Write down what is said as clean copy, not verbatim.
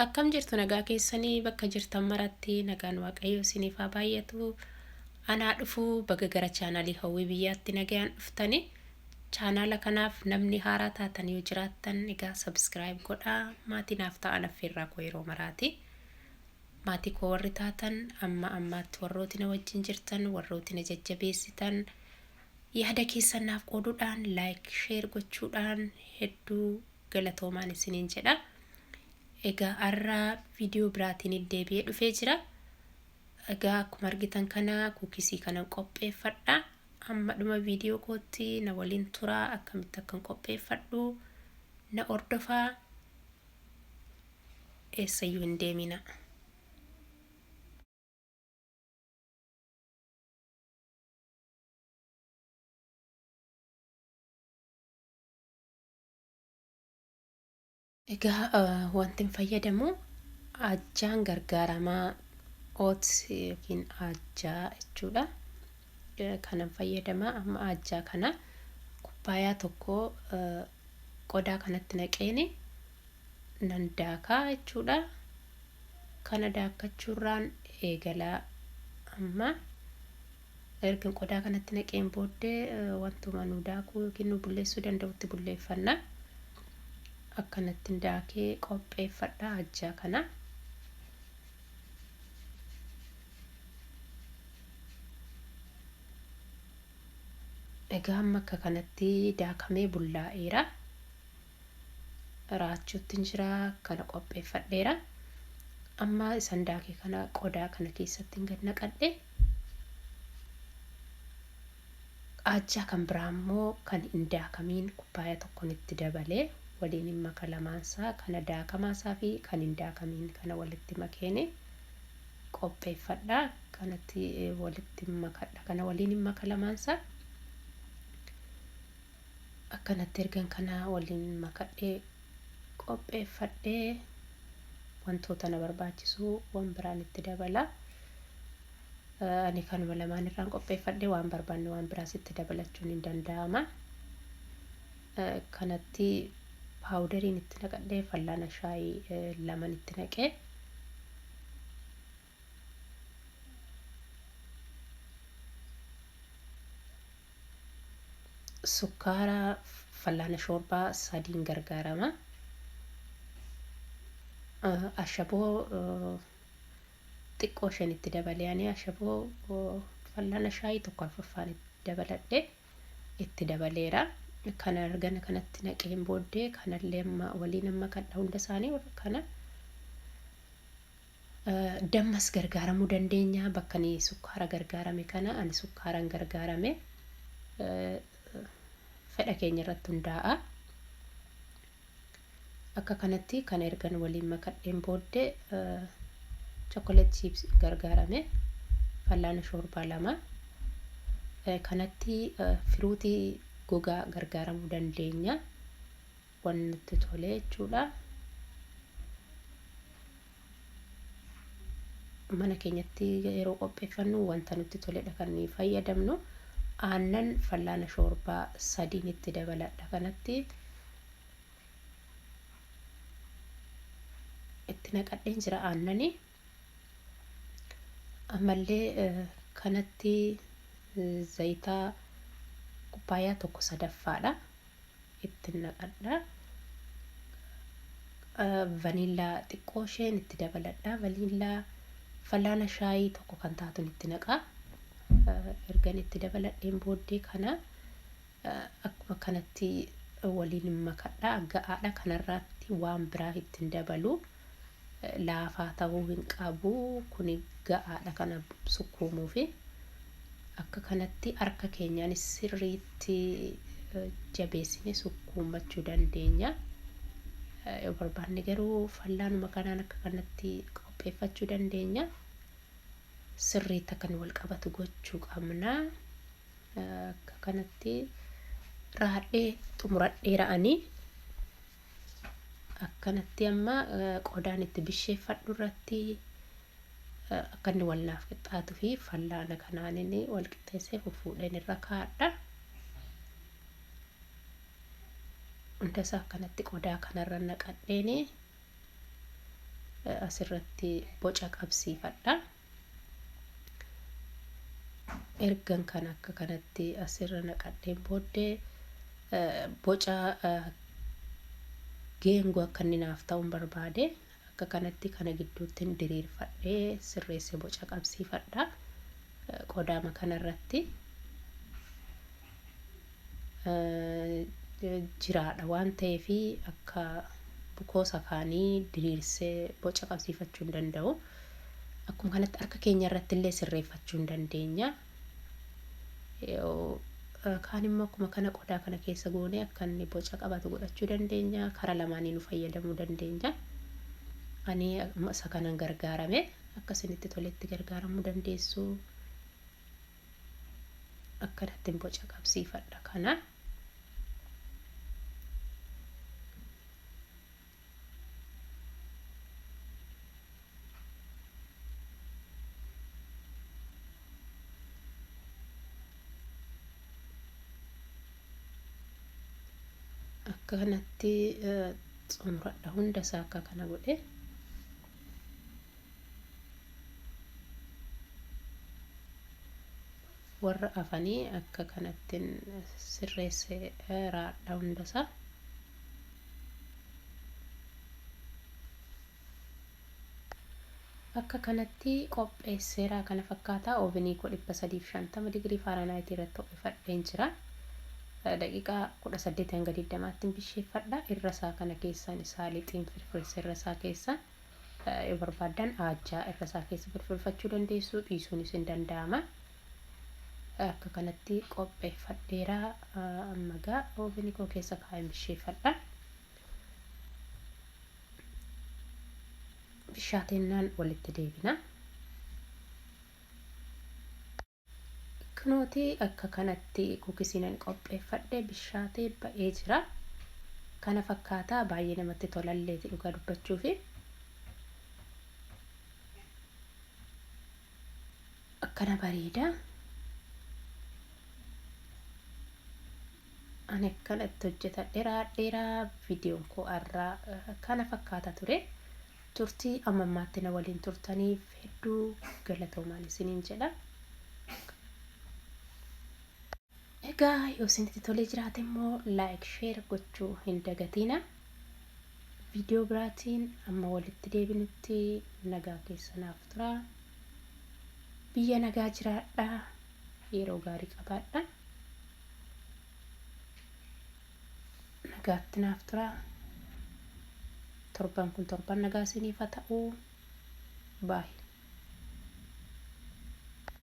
Akkam jirtu nagaa keessanii bakka jirtan maratti nagaan waaqayyo isiniif haa baay'atu. Anaa dhufuu baga gara chaanaalii hawwii biyyaatti nagaan dhuftani. Chaanaala kanaaf namni haaraa taatan yoo jiraattan egaa subscribe godhaa. Maatii naaf ta'an affeerraa koo yeroo maraati. Maatii koo warri taatan ammaatti warrooti na wajjin jirtan warrooti na jajjabeessitan yaada keessan naaf qooduudhaan like share gochuudhaan hedduu galatoomaan isiniin jedha. Egaa irraa viidiyoo biraatiin deebi'ee dhufee jira. Egaa akkuma argitan kana kuukisii kana qopheeffadha. Amma dhuma viidiyoo kootti na waliin turaa akkamitti akkan qopheeffadhu na ordofaa eessayyuu hin deemina. Egaa wanti fayyadamu aajjaan gargaaramaa oats yookiin aajjaa jechuudha. Kanan fayyadama amma aajjaa kana kubbaayyaa tokko qodaa kanatti naqeeni nan daakaa jechuudha. Kana daakkachuurraan eegalaa amma erga qodaa kanatti naqeen booddee wantuma nu daakuu yookiin nu bulleessuu danda'utti bulleeffanna. Akkanatti daakee qopheeffadha aajjaa kana. Egaa amma akka kanatti daakamee bullaa'eera. Raachuutti jira kana qopheeffadheera. Amma isan daakee kana qodaa kana keessatti gad naqadhe. Aajjaa kan biraa immoo kan hin daakamiin kubbaayyaa tokkoon itti dabalee waliin makalamansaa kana daakamaasaa fi kan hin daakamiin kana walitti makeene qopheeffadha. Kanatti walitti makadha kana waliin makalamansaa akkanatti ergan kana waliin makadhee qopheeffadhee wantoota na barbaachisu waan biraan itti dabala. Ani kanuma lamaan irraan qopheeffadhee waan barbaanne waan biraas itti dabalachuun hin danda'ama. Kanatti paawudariin itti naqadhee fallaana shaayii laman itti naqee sukkaara fallaana shoorbaa sadiin gargaarama. Ashaboo xiqqoo shan itti dabalee ani ashaboo fallaana shaayii tokko arfaffaan itti dabaladhe itti dabaleera. Kana argana kanatti naqeen booddee kanallee waliin amma kadha hunda isaanii kana dammas gargaaramuu dandeenya. Bakka ni sukkaara gargaarame kana ani sukkaaran gargaarame fedha keenya irratti hundaa'a. Akka kanatti kan ergan waliin makadheen booddee chocolate chips gargaarame fallaana shoorbaa lama. Kanatti firuutii gogaa gargaaramuu dandeenya wanti tole jechuudha. Mana keenyatti yeroo qopheeffannu wanta nutti toledha kan fayyadamnu. Aannan fallaana shoorbaa sadiin itti dabaladha kanatti itti naqadheen jira aannani. Ammallee kanatti zayitaa kubbaayyaa tokko sadaffaadha itti naqadha. Vaniilaa xiqqoo isheen itti dabaladha. Vaniilaa fallaana shaayii tokko kan taatuun itti naqa. Ergan itti dabaladheen booddee kana akkuma kanatti waliin makadha. Ga'aadha kanarratti waan biraa ittiin dabalu laafaa ta'uu hin qabu. Kuni ga'aadha kana sukkuumuufi akka kanatti harka keenyaanis sirriitti jabeessine sukkuumachuu dandeenya. Yoo barbaanne garuu fallaanuma kanaan akka kanatti qopheeffachuu dandeenya. Sirriitti akka wal qabatu gochuu qabna. Akka kanatti raadhee xumuradhee ra'anii akkanatti amma qodaan itti bisheeffadhu irratti akka inni wal naaf qixxaatuu fi fallaana kanaan inni wal qixxeessee fuudheen irra kaa'adha. Hunda isaa akkanatti qodaa kanarra naqadheeni asirratti boca qabsiifadha. Ergan kan akka kanatti asirra naqadheen booddee boca geengoo akka inni naaf ta'uun barbaade akka kanatti kana gidduutti diriirfadhee sirreessee boca qabsiifadha. Qodaama kanarratti jiraadha waan ta'eef akka bukoo sakaanii diriirsee boca qabsiifachuu hin danda'u. Akkuma kanatti harka keenya irratti illee sirreeffachuu hin dandeenya. Kaan immoo akkuma kana qodaa kana keessa goonee akka inni boca qabatu godhachuu dandeenya. Karaa lamaaniin nu fayyadamuu dandeenya. Ani isa kanan gargaarame akkasinitti toletti gargaaramuu dandeessu. Akkanatti boca qabsiifadha kana. Akka kanatti xumuradha hunda isaa akka kana godhe. Warra afanii akka kanatti sirreessee raadha hunda isaa. Akka kanatti qopheesseera kana fakkaata. Ovenii 350 digirii faaraanaayitii irratti ho'ifadheen jira. Daqiiqaa 18 hanga 20tti bisheeffadha. Irra isaa kana keessaan isaa lixiin firfirsa irra isaa keessa yoo barbaadan aajjaa irra isaa keessa firfirfachuu dandeessu, dhiisuunis hin danda'ama. Akka kanatti qopheeffadheera. Amma gaa ovenii koo keessa kaa'ee bisheeffadha. Bishaateennaan walitti deebina. Kunooti akka kanatti kuukisiin qopheeffadhe bishaatee ba'ee jira. Kana fakkaata baay'ee namatti tolallee dhugaa dubbachuufi. Akkana bareeda. Ani akkanatti hojjetadheera viidiyoon koo irraa kana fakkaata ture. Turtii amma ammaatti na waliin turtaniif hedduu galatoomaa isiniin jedha. Egaa yoo isinitti tolee jiraate immoo like share gochuu hin dagatina. Viidiyoo biraatiin amma walitti deebinutti nagaa keessanaaf tura. Biyya nagaa jiraadha. Yeroo gaarii qabaadha. Nagaatti naaf tura. Torban kun torban nagaa isiniif haa ta'u. Bye.